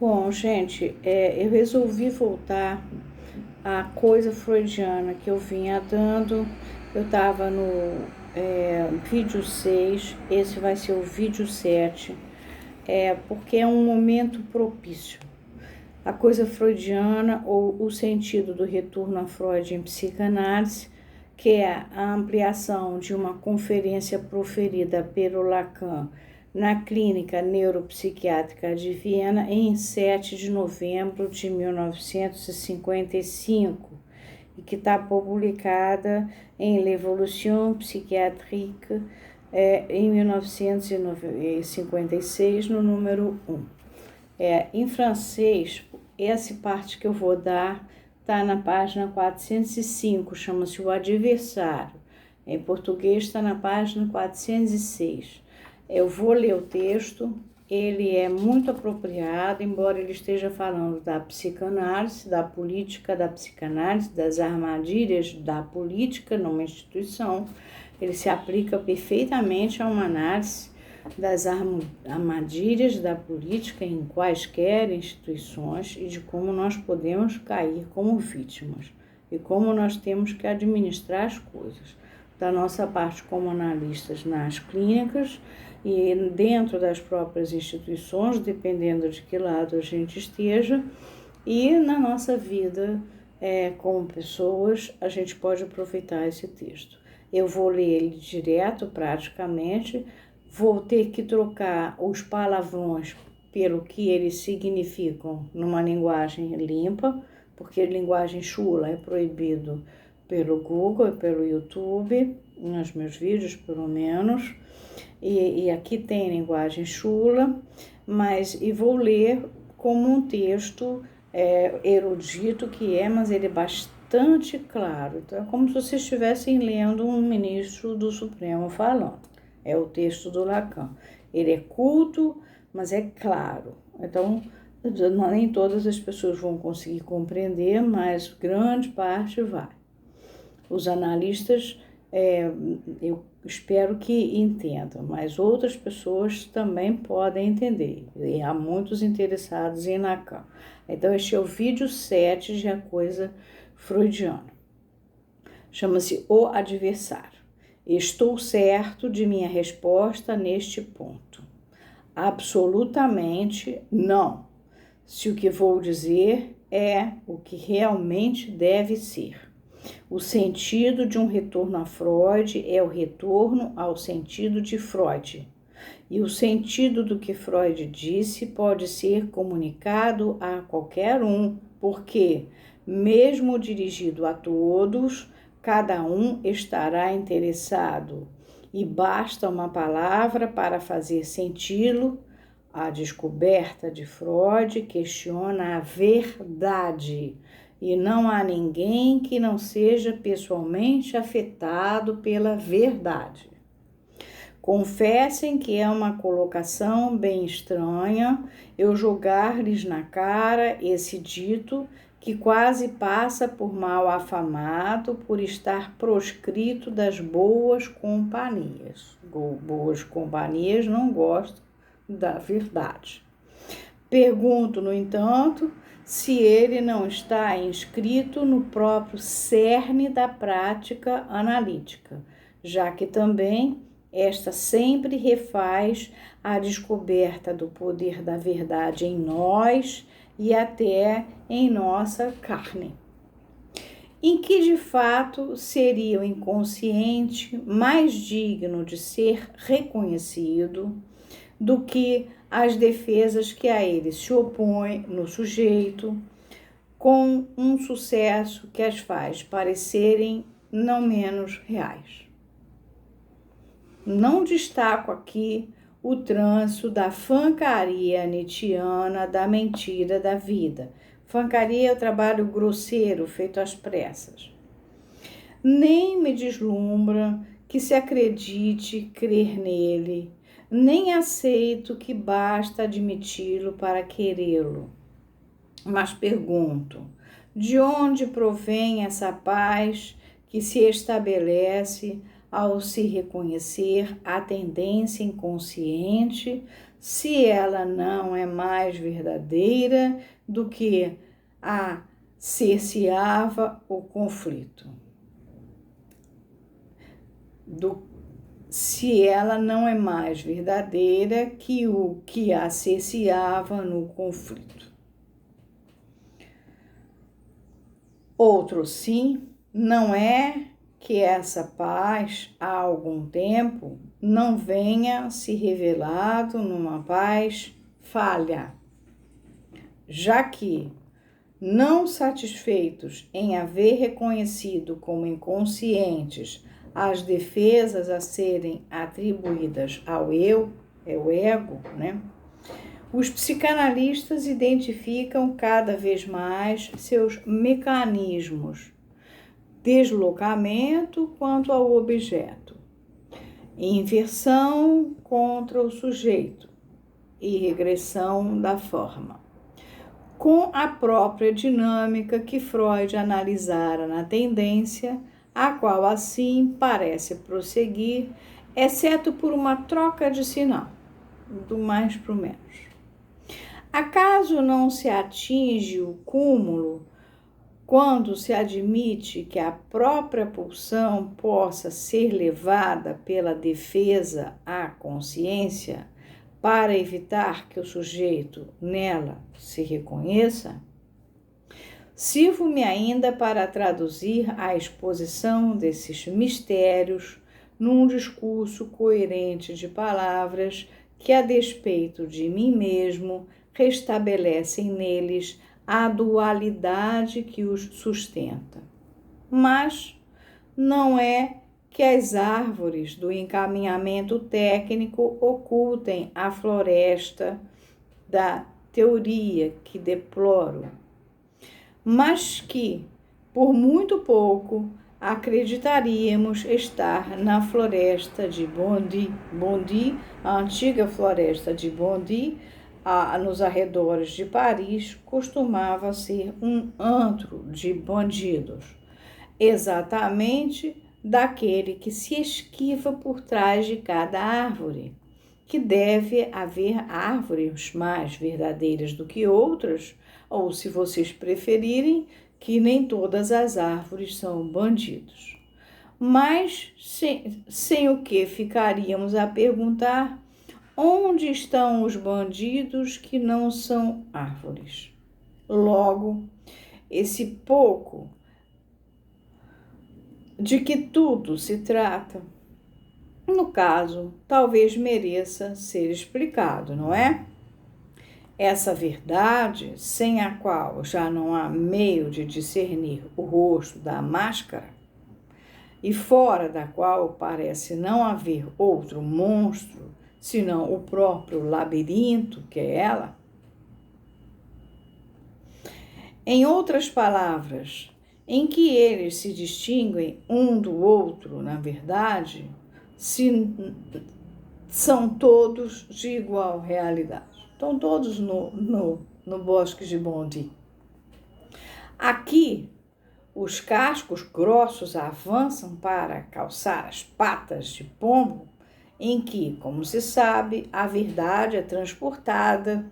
Bom, gente, eu resolvi voltar à coisa freudiana que eu vinha dando. Eu estava no vídeo 6, esse vai ser o vídeo 7, porque é um momento propício. A coisa freudiana, ou o sentido do retorno a Freud em psicanálise, que é a ampliação de uma conferência proferida pelo Lacan na Clínica Neuropsiquiátrica de Viena em 7 de novembro de 1955 e que está publicada em L'Évolution Psychiatrique em 1956, no número 1. Em francês, essa parte que eu vou dar está na página 405, chama-se O Adversário. Em português está na página 406. Eu vou ler o texto, ele é muito apropriado, embora ele esteja falando da psicanálise, da política da psicanálise, das armadilhas da política numa instituição. Ele se aplica perfeitamente a uma análise das armadilhas da política em quaisquer instituições e de como nós podemos cair como vítimas e como nós temos que administrar as coisas. Da nossa parte como analistas nas clínicas e dentro das próprias instituições, dependendo de que lado a gente esteja, e na nossa vida como pessoas, a gente pode aproveitar esse texto. Eu vou ler ele direto, praticamente. Vou ter que trocar os palavrões pelo que eles significam numa linguagem limpa, porque linguagem chula é proibido pelo Google e pelo YouTube, nos meus vídeos pelo menos, e aqui tem linguagem chula, e vou ler como um texto erudito que mas ele é bastante claro. Então é como se vocês estivessem lendo um ministro do Supremo falando. É o texto do Lacan. Ele é culto, mas é claro. Então, nem todas as pessoas vão conseguir compreender, mas grande parte vai. Os analistas, eu espero que entendam, mas outras pessoas também podem entender. E há muitos interessados em Lacan. Então, este é o vídeo 7 de A Coisa Freudiana. Chama-se O Adversário. Estou certo de minha resposta neste ponto. Absolutamente não. Se o que vou dizer é o que realmente deve ser. O sentido de um retorno a Freud é o retorno ao sentido de Freud. E o sentido do que Freud disse pode ser comunicado a qualquer um, porque, mesmo dirigido a todos, cada um estará interessado e basta uma palavra para fazer senti-lo. A descoberta de Freud questiona a verdade e não há ninguém que não seja pessoalmente afetado pela verdade. Confessem que é uma colocação bem estranha eu jogar-lhes na cara esse dito que quase passa por mal afamado por estar proscrito das boas companhias. Boas companhias não gostam da verdade. Pergunto, no entanto, se ele não está inscrito no próprio cerne da prática analítica, já que também esta sempre refaz a descoberta do poder da verdade em nós e até em nossa carne. Em que, de fato, seria o inconsciente mais digno de ser reconhecido do que as defesas que a ele se opõem no sujeito, com um sucesso que as faz parecerem não menos reais. Não destaco aqui o trânsito da fancaria nietzschiana da mentira da vida. Fancaria é o trabalho grosseiro feito às pressas. Nem me deslumbra que se acredite crer nele, nem aceito que basta admiti-lo para querê-lo. Mas pergunto, de onde provém essa paz que se estabelece ao se reconhecer a tendência inconsciente se ela não é mais verdadeira do que a cerceava o conflito. Se ela não é mais verdadeira que o que a cerceava no conflito. Outro sim, não é que essa paz, há algum tempo, não venha se revelado numa paz falha, já que, não satisfeitos em haver reconhecido como inconscientes as defesas a serem atribuídas ao eu, é o ego, né? Os psicanalistas identificam cada vez mais seus mecanismos, deslocamento quanto ao objeto, inversão contra o sujeito e regressão da forma, com a própria dinâmica que Freud analisara na tendência, a qual assim parece prosseguir, exceto por uma troca de sinal, do mais para o menos. Acaso não se atinge o cúmulo quando se admite que a própria pulsão possa ser levada pela defesa à consciência para evitar que o sujeito nela se reconheça? Sirvo-me ainda para traduzir a exposição desses mistérios num discurso coerente de palavras que, a despeito de mim mesmo, restabelecem neles a dualidade que os sustenta. Mas não é que as árvores do encaminhamento técnico ocultem a floresta da teoria que deploro, mas que, por muito pouco, acreditaríamos estar na floresta de Bondy. Bondy, a antiga floresta de Bondy, nos arredores de Paris, costumava ser um antro de bandidos, exatamente daquele que se esquiva por trás de cada árvore, que deve haver árvores mais verdadeiras do que outras, ou, se vocês preferirem, que nem todas as árvores são bandidos. Mas sem o que ficaríamos a perguntar: onde estão os bandidos que não são árvores? Logo, esse pouco de que tudo se trata, no caso, talvez mereça ser explicado, não é? Essa verdade, sem a qual já não há meio de discernir o rosto da máscara, e fora da qual parece não haver outro monstro, senão o próprio labirinto, que é ela. Em outras palavras, em que eles se distinguem um do outro, na verdade, são todos de igual realidade. Estão todos no bosque de Bondy. Aqui, os cascos grossos avançam para calçar as patas de pombo, em que, como se sabe, a verdade é transportada,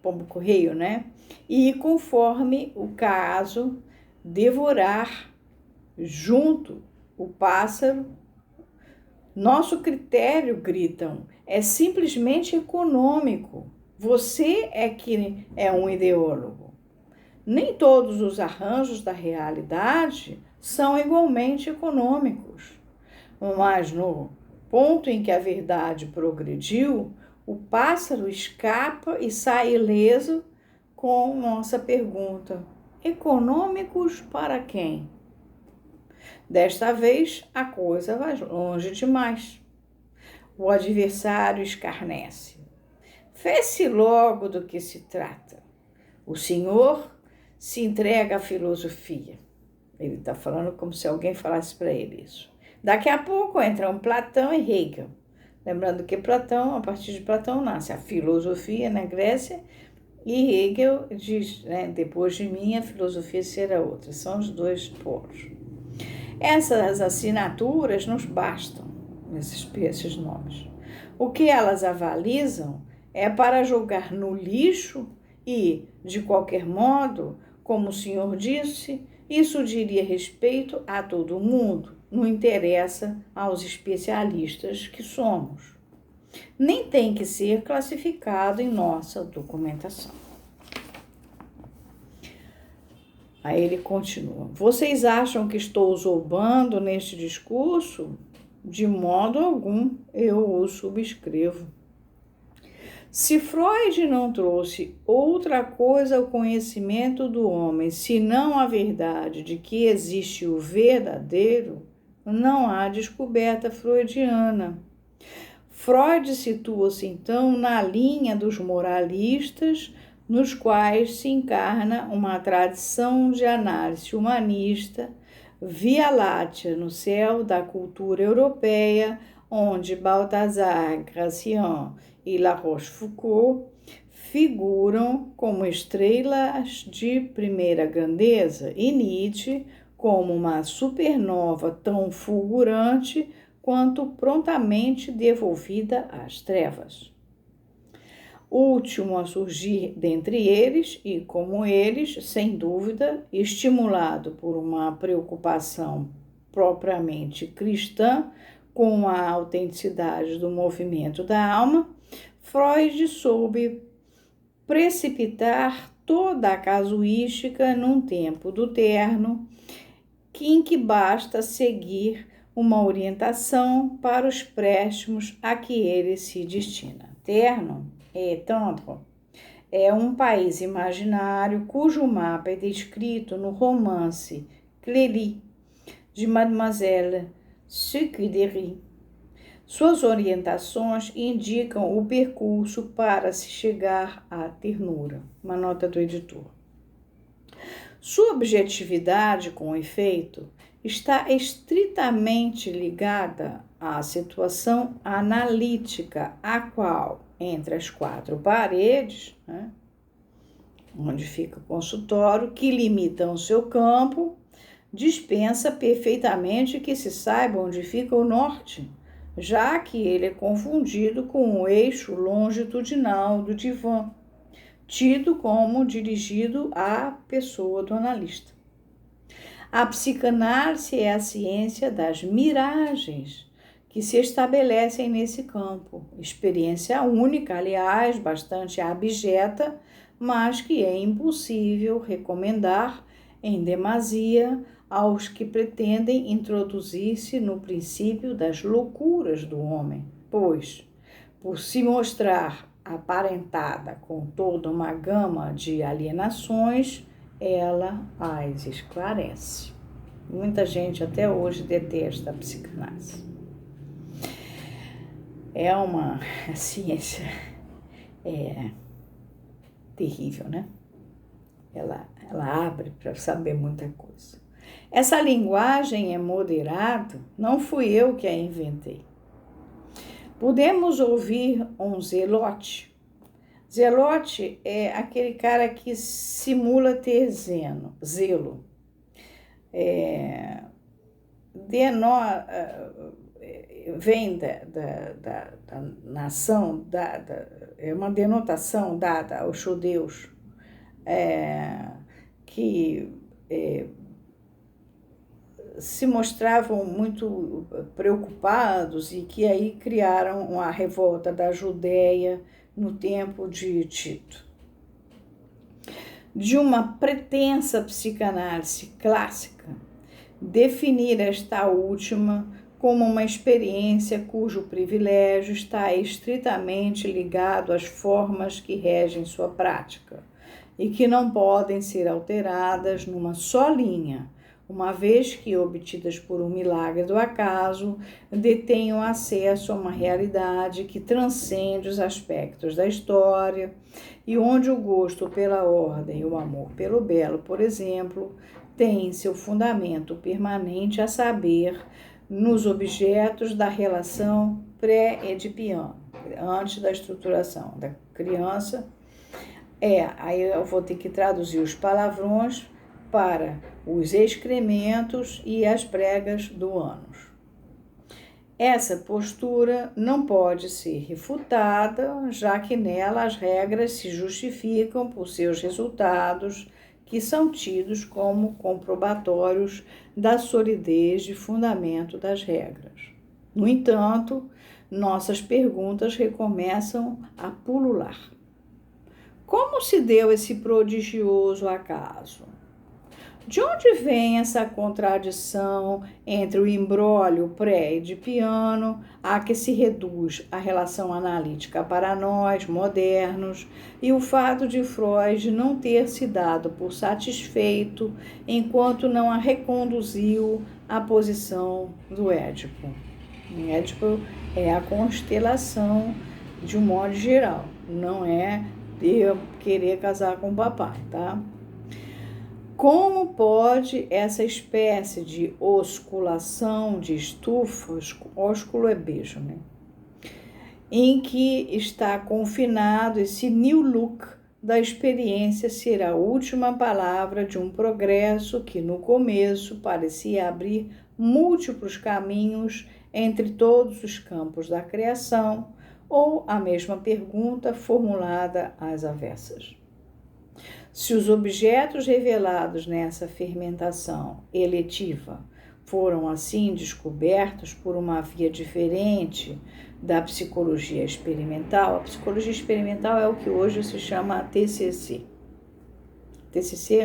pombo-correio, né? E, conforme o caso, devorar junto o pássaro. Nosso critério, gritam, é simplesmente econômico. Você é que é um ideólogo. Nem todos os arranjos da realidade são igualmente econômicos. Mas no ponto em que a verdade progrediu, o pássaro escapa e sai ileso com nossa pergunta: econômicos para quem? Desta vez, a coisa vai longe demais. O adversário escarnece. Vê-se logo do que se trata. O senhor se entrega à filosofia. Ele está falando como se alguém falasse para ele isso. Daqui a pouco entram Platão e Hegel. Lembrando que Platão, a partir de Platão, nasce a filosofia na Grécia, e Hegel diz, né, depois de mim a filosofia será outra. São os dois polos. Essas assinaturas nos bastam, esses nomes. O que elas avalizam É para jogar no lixo e, de qualquer modo, como o senhor disse, isso diria respeito a todo mundo, não interessa aos especialistas que somos. Nem tem que ser classificado em nossa documentação. Aí ele continua. Vocês acham que estou zombando neste discurso? De modo algum eu o subscrevo. Se Freud não trouxe outra coisa ao conhecimento do homem, senão a verdade de que existe o verdadeiro, não há descoberta freudiana. Freud situa-se, então, na linha dos moralistas, nos quais se encarna uma tradição de análise humanista, via láctea no céu da cultura europeia, onde Balthazar Gracian e La Rochefoucauld figuram como estrelas de primeira grandeza e Nietzsche como uma supernova tão fulgurante quanto prontamente devolvida às trevas. O último a surgir dentre eles, e como eles, sem dúvida, estimulado por uma preocupação propriamente cristã com a autenticidade do movimento da alma, Freud soube precipitar toda a casuística num tempo do terno, em que basta seguir uma orientação para os préstimos a que ele se destina. Terno é um país imaginário cujo mapa é descrito no romance Clélie, de Mademoiselle Sucdery. Suas orientações indicam o percurso para se chegar à ternura. Uma nota do editor. Sua objetividade, com efeito, está estritamente ligada à situação analítica, a qual, entre as quatro paredes, onde fica o consultório, que limitam o seu campo, dispensa perfeitamente que se saiba onde fica o norte, já que ele é confundido com o eixo longitudinal do divã, tido como dirigido à pessoa do analista. A psicanálise é a ciência das miragens que se estabelecem nesse campo, experiência única, aliás, bastante abjeta, mas que é impossível recomendar em demasia aos que pretendem introduzir-se no princípio das loucuras do homem, pois, por se mostrar aparentada com toda uma gama de alienações, ela as esclarece. Muita gente até hoje detesta a psicanálise. É uma ciência terrível, né? Ela abre para saber muita coisa. Essa linguagem é moderada, não fui eu que a inventei. Podemos ouvir um zelote. Zelote é aquele cara que simula ter zelo. Vem da nação, é uma denotação dada aos judeus que se mostravam muito preocupados e que aí criaram a revolta da Judéia no tempo de Tito. De uma pretensa psicanálise clássica, definir esta última como uma experiência cujo privilégio está estritamente ligado às formas que regem sua prática e que não podem ser alteradas numa só linha, uma vez que, obtidas por um milagre do acaso, detenham acesso a uma realidade que transcende os aspectos da história e onde o gosto pela ordem e o amor pelo belo, por exemplo, têm seu fundamento permanente, a saber, nos objetos da relação pré-edipiana, antes da estruturação da criança. Aí eu vou ter que traduzir os palavrões para os excrementos e as pregas do ânus. Essa postura não pode ser refutada, já que nela as regras se justificam por seus resultados, que são tidos como comprobatórios da solidez de fundamento das regras. No entanto, nossas perguntas recomeçam a pulular. Como se deu esse prodigioso acaso? De onde vem essa contradição entre o imbróglio pré-edipiano a que se reduz a relação analítica para nós, modernos, e o fato de Freud não ter se dado por satisfeito enquanto não a reconduziu à posição do Édipo? O Édipo é a constelação de um modo geral, não é eu querer casar com o papai, tá? Como pode essa espécie de osculação de estufas, ósculo é beijo, né? Em que está confinado esse new look da experiência ser a última palavra de um progresso que no começo parecia abrir múltiplos caminhos entre todos os campos da criação, ou a mesma pergunta formulada às avessas. Se os objetos revelados nessa fermentação eletiva foram assim descobertos por uma via diferente da psicologia experimental, a psicologia experimental é o que hoje se chama TCC. TCC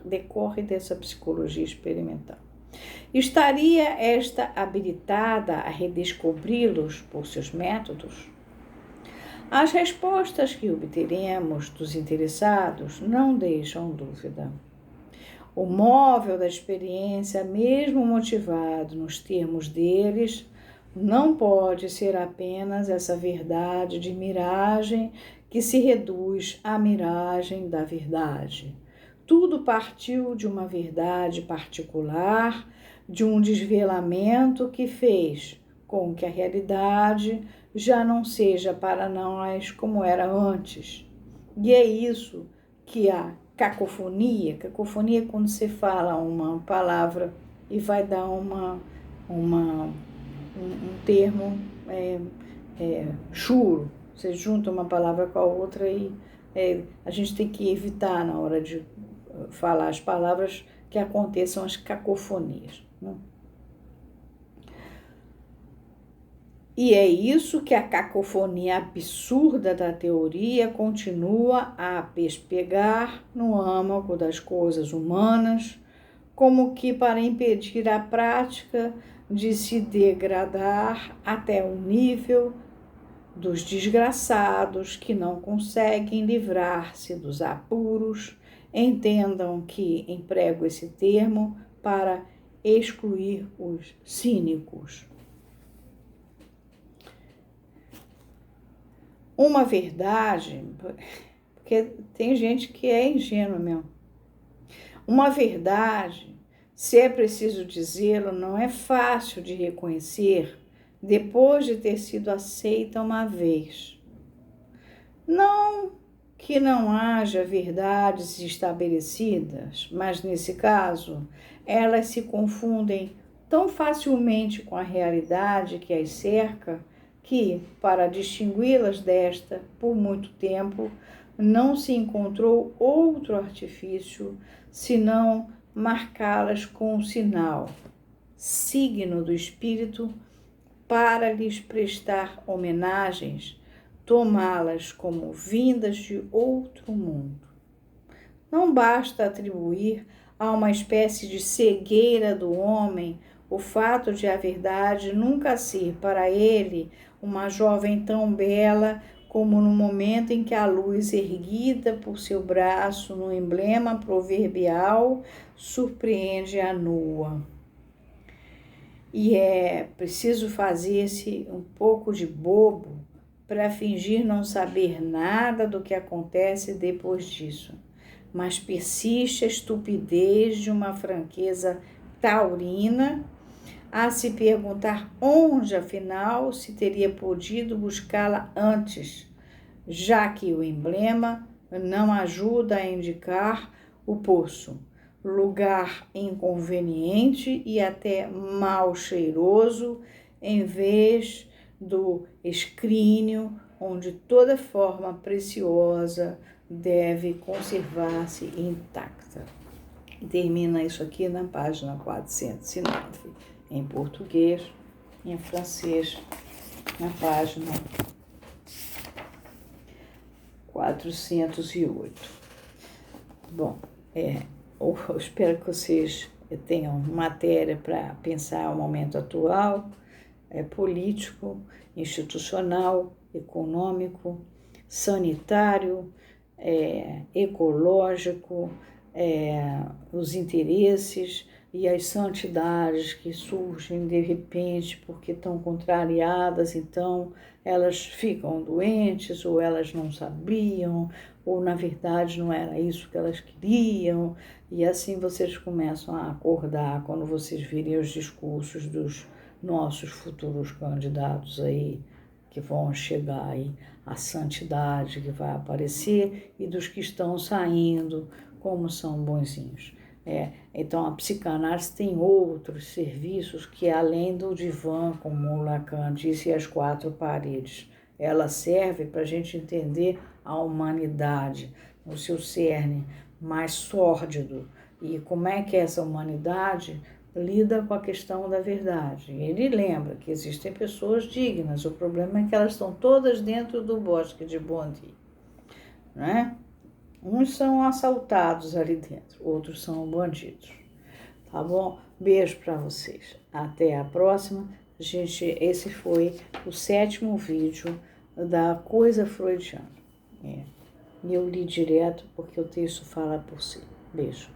decorre dessa psicologia experimental. Estaria esta habilitada a redescobri-los por seus métodos? As respostas que obteremos dos interessados não deixam dúvida. O móvel da experiência, mesmo motivado nos termos deles, não pode ser apenas essa verdade de miragem que se reduz à miragem da verdade. Tudo partiu de uma verdade particular, de um desvelamento que fez com que a realidade já não seja para nós como era antes. E é isso que a cacofonia é quando você fala uma palavra e vai dar um termo churo. Você junta uma palavra com a outra e a gente tem que evitar na hora de falar as palavras que aconteçam as cacofonias, né? E é isso que a cacofonia absurda da teoria continua a pespegar no âmago das coisas humanas, como que para impedir a prática de se degradar até o nível dos desgraçados que não conseguem livrar-se dos apuros. Entendam que emprego esse termo para excluir os cínicos. Uma verdade, porque tem gente que é ingênua mesmo. Uma verdade, se é preciso dizê-lo, não é fácil de reconhecer depois de ter sido aceita uma vez. Não que não haja verdades estabelecidas, mas nesse caso, elas se confundem tão facilmente com a realidade que as cerca, que, para distingui-las desta, por muito tempo, não se encontrou outro artifício senão marcá-las com um sinal, signo do espírito, para lhes prestar homenagens, tomá-las como vindas de outro mundo. Não basta atribuir a uma espécie de cegueira do homem o fato de a verdade nunca ser para ele uma jovem tão bela como no momento em que a luz erguida por seu braço no emblema proverbial surpreende a nua. E é preciso fazer-se um pouco de bobo para fingir não saber nada do que acontece depois disso. Mas persiste a estupidez de uma franqueza taurina a se perguntar onde, afinal, se teria podido buscá-la antes, já que o emblema não ajuda a indicar o poço, lugar inconveniente e até mal cheiroso em vez do escrínio, onde toda forma preciosa deve conservar-se intacta. Termina isso aqui na página 409, em português, em francês, na página 408. Bom, eu espero que vocês tenham matéria para pensar o momento atual, político, institucional, econômico, sanitário, ecológico, os interesses e as santidades que surgem de repente porque estão contrariadas, então elas ficam doentes, ou elas não sabiam, ou na verdade não era isso que elas queriam, e assim vocês começam a acordar quando vocês virem os discursos dos nossos futuros candidatos aí, que vão chegar aí, a santidade que vai aparecer, e dos que estão saindo, como são bonzinhos. Então, a psicanálise tem outros serviços que, além do divã, como o Lacan disse, e as quatro paredes. Ela serve para a gente entender a humanidade no seu cerne mais sórdido, e como é que essa humanidade lida com a questão da verdade. Ele lembra que existem pessoas dignas, o problema é que elas estão todas dentro do bosque de Bondy, né? Uns são assaltados ali dentro, outros são bandidos. Tá bom? Beijo para vocês. Até a próxima. Esse foi o 7º vídeo da Coisa Freudiana. E eu li direto porque o texto fala por si. Beijo.